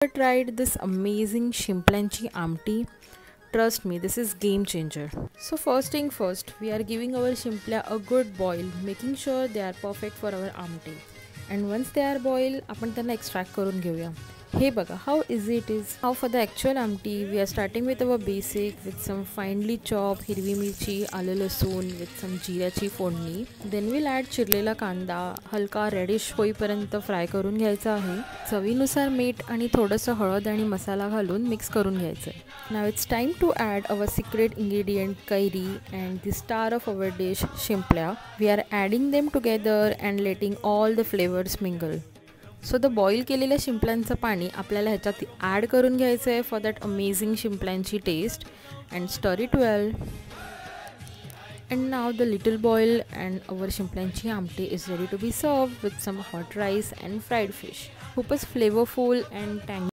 Tried this amazing shimplanchi amti. Trust me, this is game changer. So first thing first, we are giving our shimpल्या a good boil, making sure they are perfect for our amti. And once they are boiled, आपण त्यांना extract करून घेऊया. हे बघा how easy it is. Now for the actual amti, we are starting with our basic with some finely chopped हिरवी मिरची, आलं लसूण with some जिऱ्याची फोडणी. Then we'll add चिरलेला कांदा, हलका रेडिश होईपर्यंत फ्राय करून घ्यायचा आहे. चवीनुसार मीठ आणि थोडंसं हळद आणि मसाला घालून मिक्स करून घ्यायचं. Now it's time to add our secret ingredient carry and the star of our dish शिंपल्या. We are adding them together and letting all the flavors mingle. So the boil केलेल्या शिंपल्यांचं पाणी आपल्याला ह्याच्यात ॲड करून घ्यायचं आहे फॉर दॅट अमेझिंग शिंपल्यांची taste and stir it well. And now the little boil and our शिंपल्यांची amti is ready to be serve with some hot rice and fried fish. खूपच फ्लेवरफुल अँड टँग